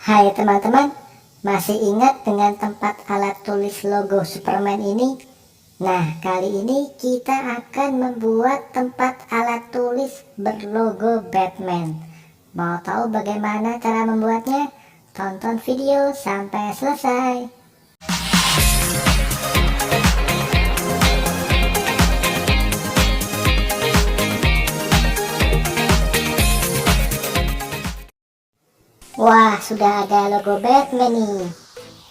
Hai teman-teman, masih ingat dengan tempat alat tulis logo Superman ini? Nah, kali ini kita akan membuat tempat alat tulis berlogo Batman. Mau tahu bagaimana cara membuatnya? Tonton video sampai selesai. Wah, sudah ada logo Batman nih.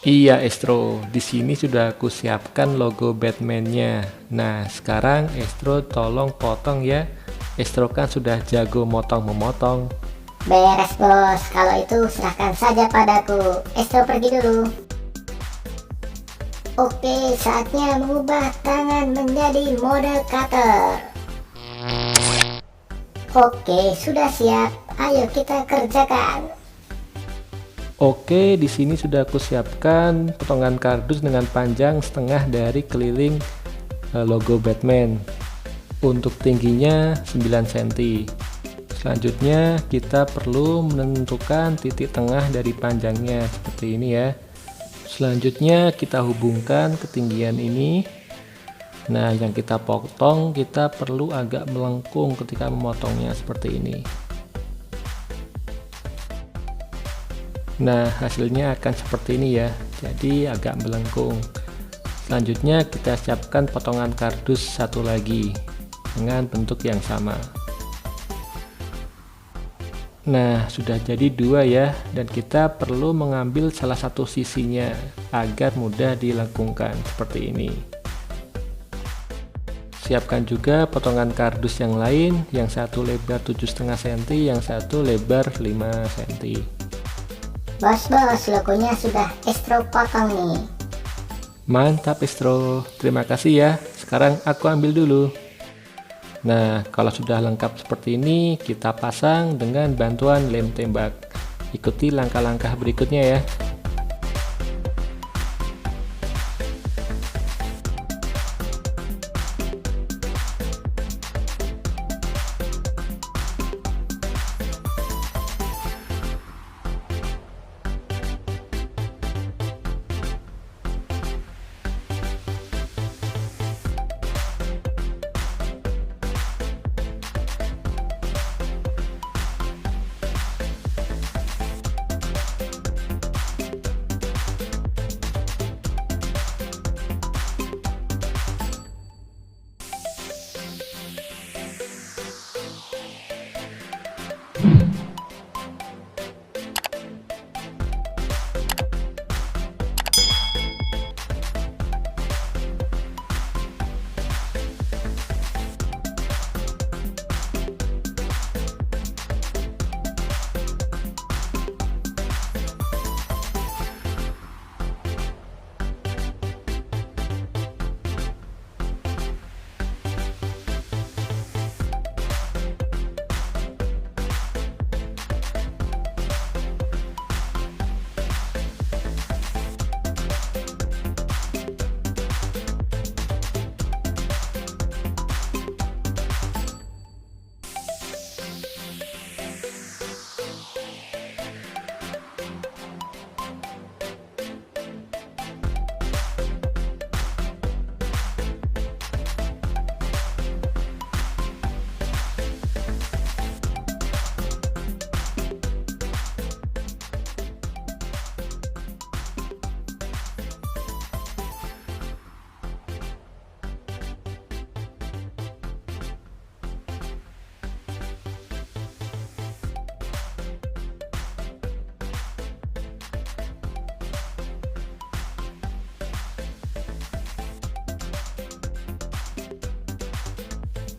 Iya Estro, di sini sudah aku siapkan logo Batman-nya. Nah, sekarang Estro tolong potong ya. Estro kan sudah jago motong-memotong. Beres bos, kalau itu serahkan saja padaku. Estro pergi dulu. Oke, saatnya mengubah tangan menjadi mode cutter. Oke, sudah siap. Ayo kita kerjakan. Oke, di sini sudah aku siapkan potongan kardus dengan panjang setengah dari keliling logo Batman. Untuk tingginya 9 cm. Selanjutnya kita perlu menentukan titik tengah dari panjangnya seperti ini ya. Selanjutnya kita hubungkan ketinggian ini. Nah, yang kita potong kita perlu agak melengkung ketika memotongnya seperti ini. Nah, hasilnya akan seperti ini ya, jadi agak melengkung. Selanjutnya kita siapkan potongan kardus satu lagi dengan bentuk yang sama. Nah, sudah jadi dua ya, dan kita perlu mengambil salah satu sisinya agar mudah dilengkungkan seperti ini. Siapkan juga potongan kardus yang lain, yang satu lebar 7,5 cm, yang satu lebar 5 cm. Bos, logonya sudah Estro potong nih. Mantap Estro, terima kasih ya. Sekarang aku ambil dulu. Nah, kalau sudah lengkap seperti ini, kita pasang dengan bantuan lem tembak. Ikuti langkah-langkah berikutnya ya.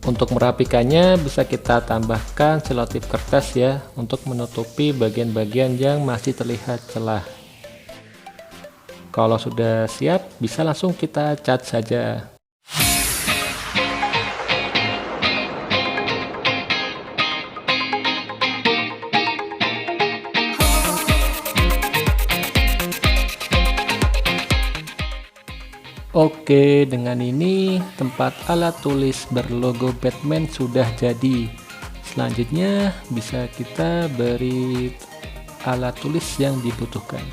Untuk merapikannya bisa kita tambahkan selotip kertas ya, untuk menutupi bagian-bagian yang masih terlihat celah. Kalau sudah siap, bisa langsung kita cat saja. Oke, dengan ini tempat alat tulis berlogo Batman sudah jadi. Selanjutnya bisa kita beri alat tulis yang dibutuhkan.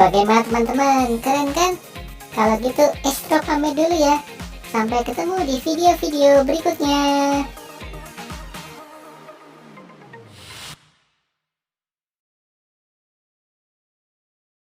Bagaimana teman-teman, keren kan? Kalau gitu, pamit dulu ya. Sampai ketemu di video-video berikutnya.